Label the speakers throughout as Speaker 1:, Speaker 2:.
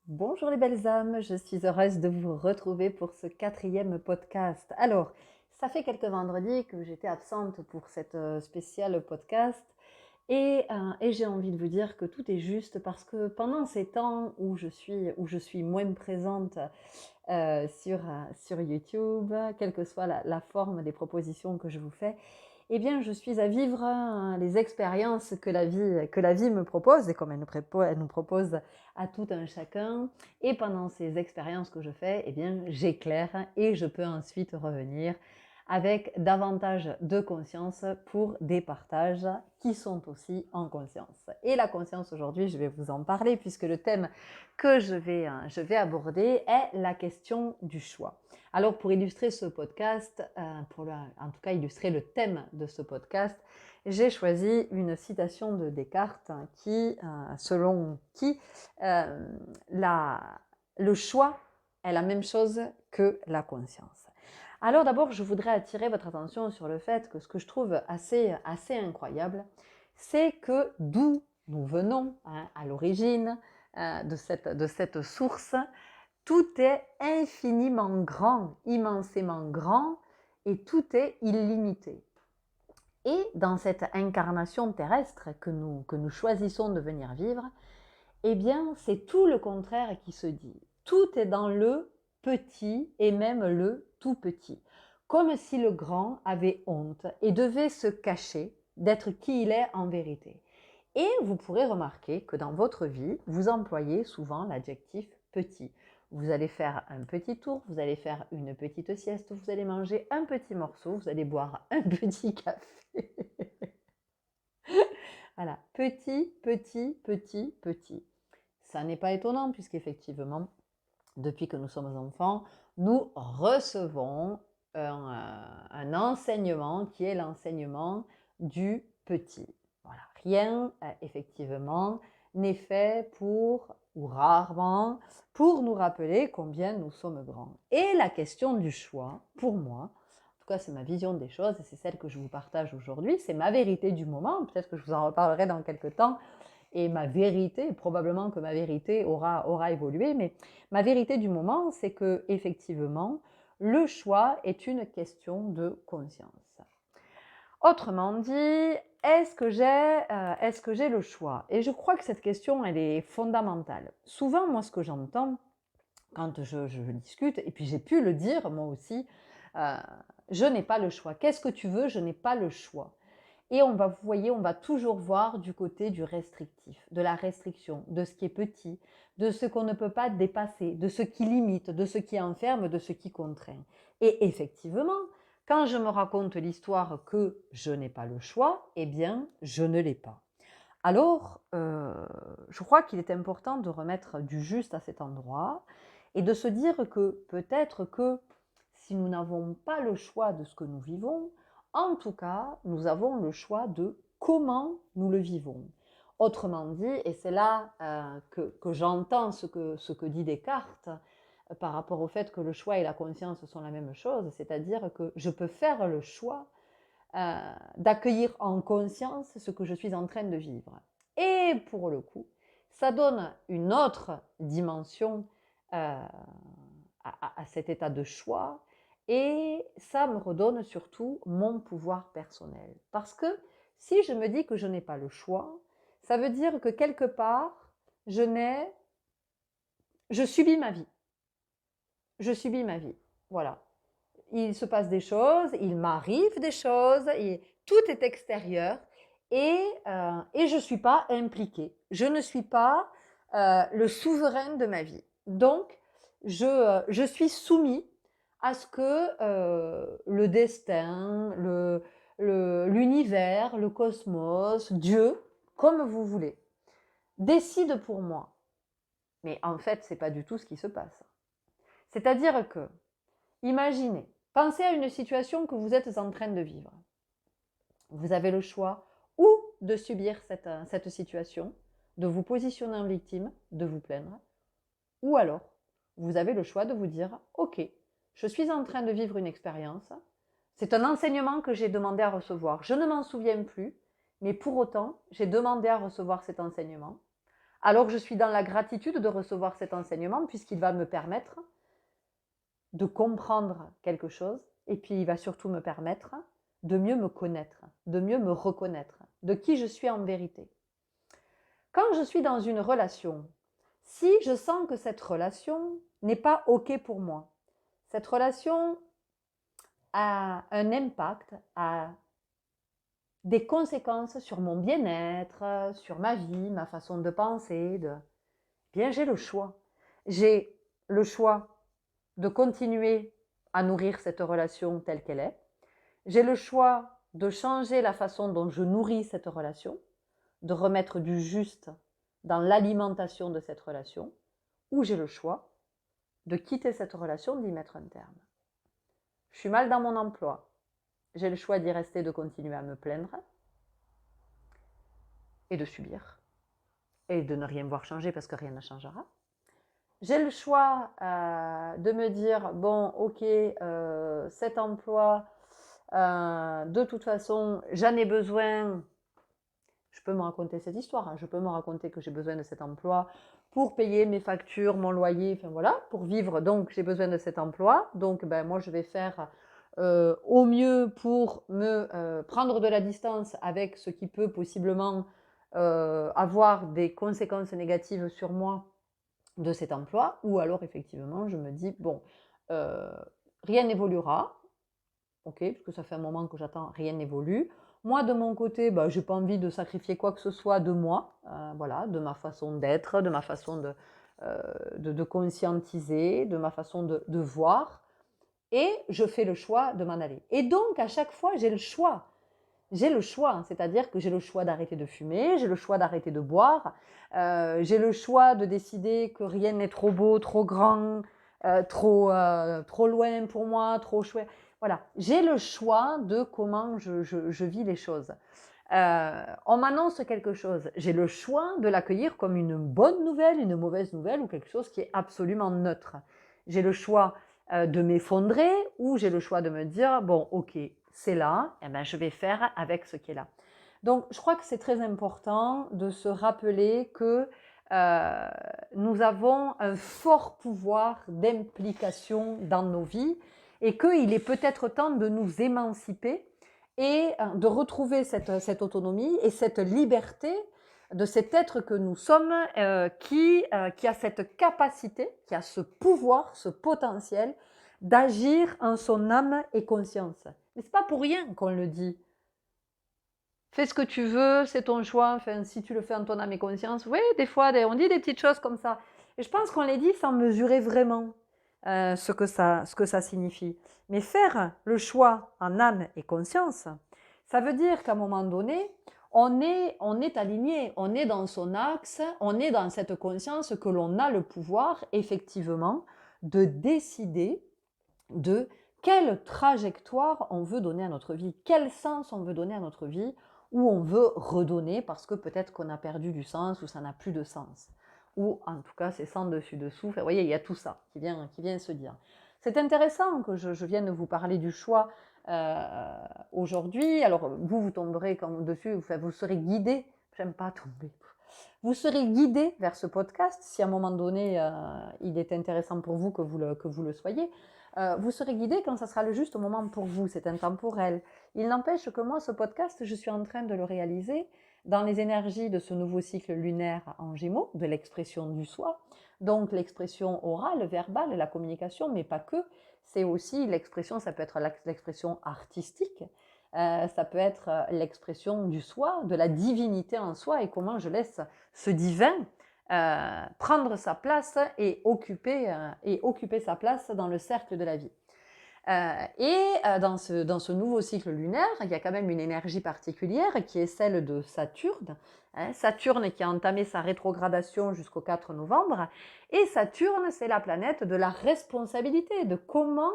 Speaker 1: Bonjour les belles âmes, je suis heureuse de vous retrouver pour ce 4e podcast. Alors, ça fait quelques vendredis que j'étais absente pour cette spéciale podcast et j'ai envie de vous dire que tout est juste parce que pendant ces temps où je suis moins présente sur YouTube, quelle que soit la forme des propositions que je vous fais, eh bien, je suis à vivre les expériences que la vie me propose et comme elle nous propose à tout un chacun. Et pendant ces expériences que je fais, eh bien, j'éclaire et je peux ensuite revenir avec davantage de conscience pour des partages qui sont aussi en conscience. Et la conscience aujourd'hui, je vais vous en parler puisque le thème que je vais aborder est la question du choix. Alors pour illustrer ce podcast, en tout cas illustrer le thème de ce podcast, j'ai choisi une citation de Descartes selon qui euh, le choix est la même chose que la conscience. Alors d'abord, je voudrais attirer votre attention sur le fait que ce que je trouve assez incroyable, c'est que d'où nous venons à l'origine de cette source, tout est infiniment grand, immensément grand, et tout est illimité. Et dans cette incarnation terrestre que nous choisissons de venir vivre, eh bien, c'est tout le contraire qui se dit. Tout est dans le petit et même le tout petit. Comme si le grand avait honte et devait se cacher d'être qui il est en vérité. Et vous pourrez remarquer que dans votre vie, vous employez souvent l'adjectif petit. Vous allez faire un petit tour, vous allez faire une petite sieste, vous allez manger un petit morceau, vous allez boire un petit café. Voilà, petit, petit, petit, petit. Ça n'est pas étonnant puisqu'effectivement, depuis que nous sommes enfants, nous recevons un enseignement qui est l'enseignement du petit. Voilà. Rien, effectivement, n'est fait pour, ou rarement, pour nous rappeler combien nous sommes grands. Et la question du choix, pour moi, en tout cas c'est ma vision des choses et c'est celle que je vous partage aujourd'hui, c'est ma vérité du moment, peut-être que je vous en reparlerai dans quelques temps, et ma vérité, probablement que ma vérité aura évolué, mais ma vérité du moment, c'est que effectivement, le choix est une question de conscience. Autrement dit, est-ce que j'ai le choix? Et je crois que cette question, elle est fondamentale. Souvent, moi, ce que j'entends quand je discute, et puis j'ai pu le dire moi aussi, euh, je n'ai pas le choix. Qu'est-ce que tu veux? Je n'ai pas le choix. Et vous voyez, on va toujours voir du côté du restrictif, de la restriction, de ce qui est petit, de ce qu'on ne peut pas dépasser, de ce qui limite, de ce qui enferme, de ce qui contraint. Et effectivement, quand je me raconte l'histoire que je n'ai pas le choix, eh bien, je ne l'ai pas. Alors, je crois qu'il est important de remettre du juste à cet endroit et de se dire que peut-être que si nous n'avons pas le choix de ce que nous vivons, en tout cas, nous avons le choix de comment nous le vivons. Autrement dit, et c'est là que j'entends ce que dit Descartes par rapport au fait que le choix et la conscience sont la même chose, c'est-à-dire que je peux faire le choix d'accueillir en conscience ce que je suis en train de vivre. Et pour le coup, ça donne une autre dimension à cet état de choix et ça me redonne surtout mon pouvoir personnel. Parce que si je me dis que je n'ai pas le choix, ça veut dire que quelque part, je subis ma vie. Je subis ma vie. Voilà. Il se passe des choses, il m'arrive des choses, et tout est extérieur et je ne suis pas impliquée. Je ne suis pas le souverain de ma vie. Donc, je suis soumis à ce que le destin, l'univers, le cosmos, Dieu, comme vous voulez, décide pour moi. Mais en fait, ce n'est pas du tout ce qui se passe. C'est-à-dire que, imaginez, pensez à une situation que vous êtes en train de vivre. Vous avez le choix ou de subir cette situation, de vous positionner en victime, de vous plaindre, ou alors vous avez le choix de vous dire « Ok, je suis en train de vivre une expérience, c'est un enseignement que j'ai demandé à recevoir, je ne m'en souviens plus, mais pour autant, j'ai demandé à recevoir cet enseignement. alors je suis dans la gratitude de recevoir cet enseignement puisqu'il va me permettre de comprendre quelque chose et puis il va surtout me permettre de mieux me connaître, de mieux me reconnaître, de qui je suis en vérité. Quand je suis dans une relation, si je sens que cette relation n'est pas OK pour moi, cette relation a un impact, a des conséquences sur mon bien-être, sur ma vie, ma façon de penser, bien j'ai le choix. J'ai le choix de continuer à nourrir cette relation telle qu'elle est. J'ai le choix de changer la façon dont je nourris cette relation, de remettre du juste dans l'alimentation de cette relation, ou j'ai le choix de quitter cette relation, d'y mettre un terme. Je suis mal dans mon emploi. J'ai le choix d'y rester, de continuer à me plaindre et de subir et de ne rien voir changer parce que rien ne changera. J'ai le choix de me dire, bon, ok, cet emploi, de toute façon, j'en ai besoin. Je peux me raconter cette histoire, hein. Je peux me raconter que j'ai besoin de cet emploi pour payer mes factures, mon loyer, enfin voilà, pour vivre. Donc, j'ai besoin de cet emploi. Donc, ben, moi, je vais faire au mieux pour me prendre de la distance avec ce qui peut possiblement avoir des conséquences négatives sur moi de cet emploi. Ou alors, effectivement, je me dis, bon, euh, rien n'évoluera. Ok, parce que ça fait un moment que j'attends, rien n'évolue. Moi, de mon côté, bah, je n'ai pas envie de sacrifier quoi que ce soit de moi, voilà, de ma façon d'être, de ma façon de conscientiser, de ma façon de voir. Et je fais le choix de m'en aller. Et donc, à chaque fois, j'ai le choix. J'ai le choix, c'est-à-dire que j'ai le choix d'arrêter de fumer, j'ai le choix d'arrêter de boire, j'ai le choix de décider que rien n'est trop beau, trop grand, trop loin pour moi, trop chouette. Voilà, j'ai le choix de comment je vis les choses. On m'annonce quelque chose, j'ai le choix de l'accueillir comme une bonne nouvelle, une mauvaise nouvelle ou quelque chose qui est absolument neutre. J'ai le choix de m'effondrer ou j'ai le choix de me dire, bon, ok, c'est là, eh ben, je vais faire avec ce qui est là. Donc, je crois que c'est très important de se rappeler que nous avons un fort pouvoir d'implication dans nos vies et qu'il est peut-être temps de nous émanciper et de retrouver cette autonomie et cette liberté de cet être que nous sommes qui a cette capacité, qui a ce pouvoir, ce potentiel d'agir en son âme et conscience. Mais ce n'est pas pour rien qu'on le dit. Fais ce que tu veux, c'est ton choix, enfin, si tu le fais en ton âme et conscience. Oui, des fois, on dit des petites choses comme ça. Et je pense qu'on les dit sans mesurer vraiment ce que ça signifie. Mais faire le choix en âme et conscience, ça veut dire qu'à un moment donné, on est aligné, on est dans son axe, on est dans cette conscience que l'on a le pouvoir, effectivement, de décider de quelle trajectoire on veut donner à notre vie, quel sens on veut donner à notre vie, ou on veut redonner parce que peut-être qu'on a perdu du sens ou ça n'a plus de sens. Ou en tout cas, c'est sans dessus-dessous. Enfin, vous voyez, il y a tout ça qui vient se dire. C'est intéressant que je vienne vous parler du choix aujourd'hui. Alors, vous tomberez comme dessus, vous serez guidé. J'aime pas tomber. Vous serez guidé vers ce podcast si à un moment donné il est intéressant pour vous que vous le soyez. Vous serez guidé quand ça sera le juste moment pour vous, c'est intemporel. Il n'empêche que moi, ce podcast, je suis en train de le réaliser dans les énergies de ce nouveau cycle lunaire en Gémeaux, de l'expression du soi. Donc l'expression orale, verbale, la communication, mais pas que. C'est aussi l'expression, ça peut être l'expression artistique, ça peut être l'expression du soi, de la divinité en soi et comment je laisse ce divin prendre sa place et occuper sa place dans le cercle de la vie. Dans ce nouveau cycle lunaire, il y a quand même une énergie particulière qui est celle de Saturne. Saturne qui a entamé sa rétrogradation jusqu'au 4 novembre. Et Saturne, c'est la planète de la responsabilité, de comment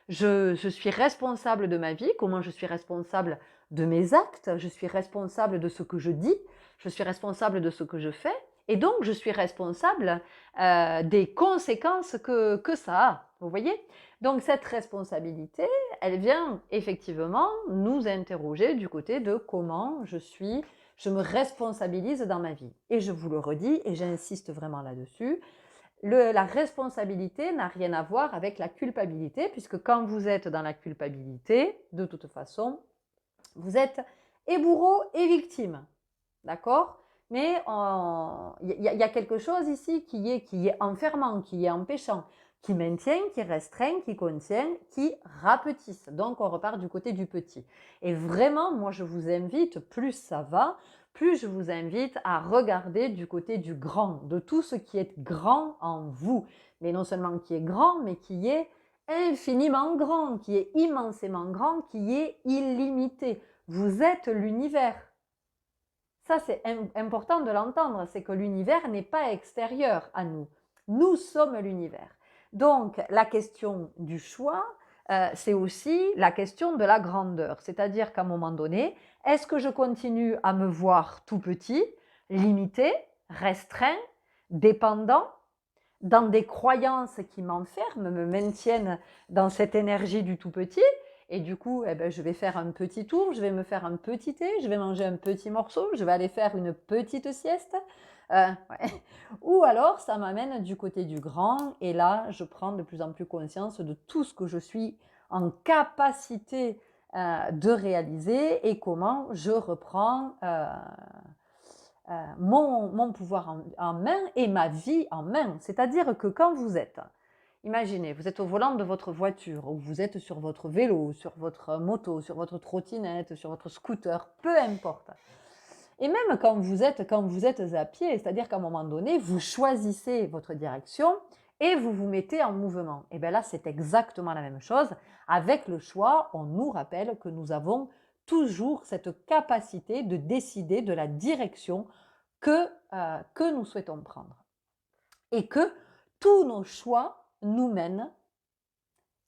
Speaker 1: je suis responsable de ma vie, comment je suis responsable de mes actes, je suis responsable de ce que je dis, je suis responsable de ce que je fais. Et donc, je suis responsable des conséquences que ça a. Vous voyez ? Donc, cette responsabilité, elle vient effectivement nous interroger du côté de comment je suis je me responsabilise dans ma vie. Et je vous le redis, et j'insiste vraiment là-dessus, la responsabilité n'a rien à voir avec la culpabilité, puisque quand vous êtes dans la culpabilité, de toute façon, vous êtes et bourreau et victime. D'accord? Mais y a quelque chose ici qui est enfermant, qui est empêchant, qui maintient, qui restreint, qui contient, qui rapetisse. Donc, on repart du côté du petit. Et vraiment, moi, je vous invite, plus ça va, plus je vous invite à regarder du côté du grand, de tout ce qui est grand en vous. Mais non seulement qui est grand, mais qui est infiniment grand, qui est immensément grand, qui est illimité. Vous êtes l'univers. Ça, c'est important de l'entendre, c'est que l'univers n'est pas extérieur à nous. Nous sommes l'univers. Donc, la question du choix, c'est aussi la question de la grandeur. C'est-à-dire qu'à un moment donné, est-ce que je continue à me voir tout petit, limité, restreint, dépendant, dans des croyances qui m'enferment, me maintiennent dans cette énergie du tout petit, et du coup, je vais faire un petit tour, je vais me faire un petit thé, je vais manger un petit morceau, je vais aller faire une petite sieste. Ouais. Ou alors, ça m'amène du côté du grand, et là, je prends de plus en plus conscience de tout ce que je suis en capacité de réaliser et comment je reprends mon pouvoir en main et ma vie en main. C'est-à-dire que quand vous êtes, imaginez, vous êtes au volant de votre voiture, ou vous êtes sur votre vélo, sur votre moto, sur votre trottinette, sur votre scooter, peu importe. Et même quand vous êtes à pied, c'est-à-dire qu'à un moment donné, vous choisissez votre direction et vous vous mettez en mouvement. Et bien là, c'est exactement la même chose. Avec le choix, on nous rappelle que nous avons toujours cette capacité de décider de la direction que nous souhaitons prendre. Et que tous nos choix nous mènent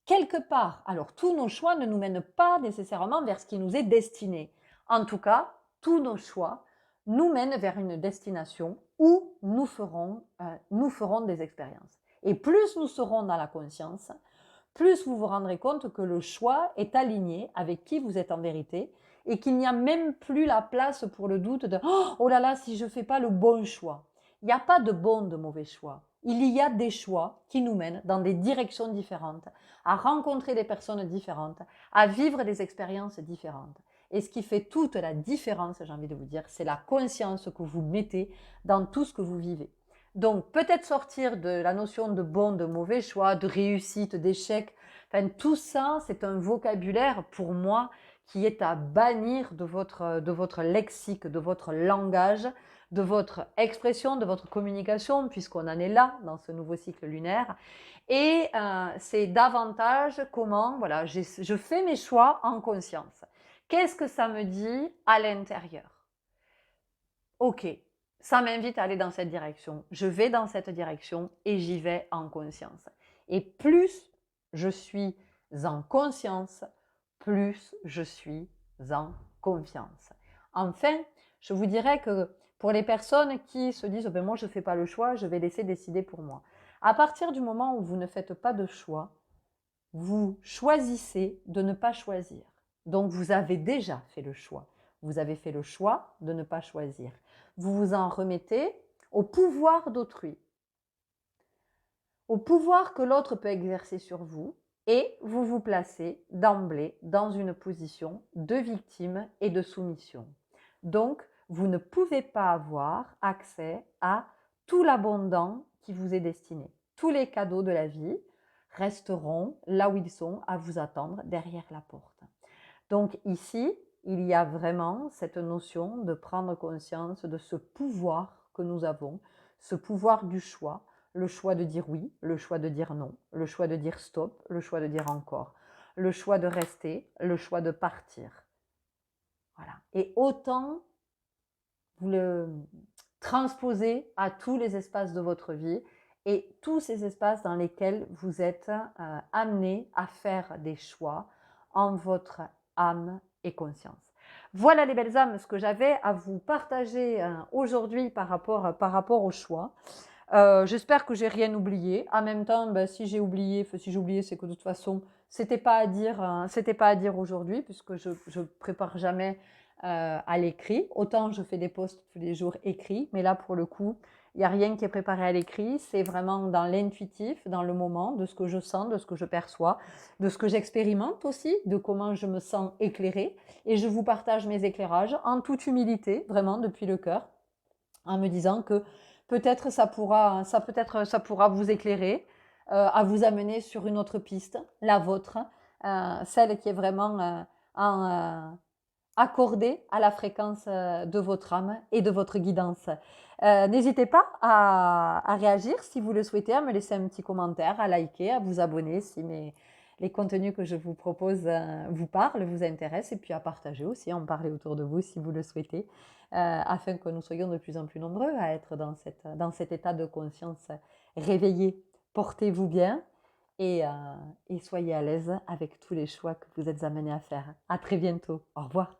Speaker 1: quelque part. Alors, tous nos choix ne nous mènent pas nécessairement vers ce qui nous est destiné. En tout cas, tous nos choix nous mènent vers une destination où nous ferons des expériences. Et plus nous serons dans la conscience, plus vous vous rendrez compte que le choix est aligné avec qui vous êtes en vérité et qu'il n'y a même plus la place pour le doute de « Oh là là, si je ne fais pas le bon choix ». Il n'y a pas de bon, de mauvais choix. Il y a des choix qui nous mènent dans des directions différentes, à rencontrer des personnes différentes, à vivre des expériences différentes. Et ce qui fait toute la différence, j'ai envie de vous dire, c'est la conscience que vous mettez dans tout ce que vous vivez. Donc, peut-être sortir de la notion de bon, de mauvais choix, de réussite, d'échec. Enfin, tout ça, c'est un vocabulaire, pour moi, qui est à bannir de votre lexique, de votre langage, de votre expression, de votre communication, puisqu'on en est là, dans ce nouveau cycle lunaire. Et c'est davantage comment, voilà, je fais mes choix en conscience. Qu'est-ce que ça me dit à l'intérieur? Ok, ça m'invite à aller dans cette direction. Je vais dans cette direction et j'y vais en conscience. Et plus je suis en conscience, plus je suis en confiance. Enfin, je vous dirais que pour les personnes qui se disent « moi je ne fais pas le choix, je vais laisser décider pour moi ». À partir du moment où vous ne faites pas de choix, vous choisissez de ne pas choisir. Donc vous avez déjà fait le choix. Vous avez fait le choix de ne pas choisir. Vous vous en remettez au pouvoir d'autrui, au pouvoir que l'autre peut exercer sur vous, et vous vous placez d'emblée dans une position de victime et de soumission. Donc, vous ne pouvez pas avoir accès à tout l'abondant qui vous est destiné. Tous les cadeaux de la vie resteront là où ils sont à vous attendre derrière la porte. Donc ici, il y a vraiment cette notion de prendre conscience de ce pouvoir que nous avons, ce pouvoir du choix, le choix de dire oui, le choix de dire non, le choix de dire stop, le choix de dire encore, le choix de rester, le choix de partir. Voilà. Et autant vous le transposez à tous les espaces de votre vie et tous ces espaces dans lesquels vous êtes amenés à faire des choix en votre âme et conscience. Voilà les belles âmes, ce que j'avais à vous partager aujourd'hui par rapport au choix. J'espère que j'ai rien oublié. En même temps, si j'ai oublié, c'est que de toute façon, c'était pas à dire aujourd'hui, puisque je prépare jamais à l'écrit. Autant je fais des posts tous les jours écrits, mais là pour le coup, il n'y a rien qui est préparé à l'écrit. C'est vraiment dans l'intuitif, dans le moment, de ce que je sens, de ce que je perçois, de ce que j'expérimente aussi, de comment je me sens éclairée. Et je vous partage mes éclairages en toute humilité, vraiment depuis le cœur, en me disant que peut-être ça pourra vous éclairer, à vous amener sur une autre piste, la vôtre, celle qui est vraiment accordée à la fréquence de votre âme et de votre guidance. N'hésitez pas à réagir si vous le souhaitez, à me laisser un petit commentaire, à liker, à vous abonner si les contenus que je vous propose vous parlent, vous intéressent, et puis à partager aussi, à en parler autour de vous si vous le souhaitez, afin que nous soyons de plus en plus nombreux à être dans cet état de conscience réveillé. Portez-vous bien et soyez à l'aise avec tous les choix que vous êtes amenés à faire. À très bientôt. Au revoir.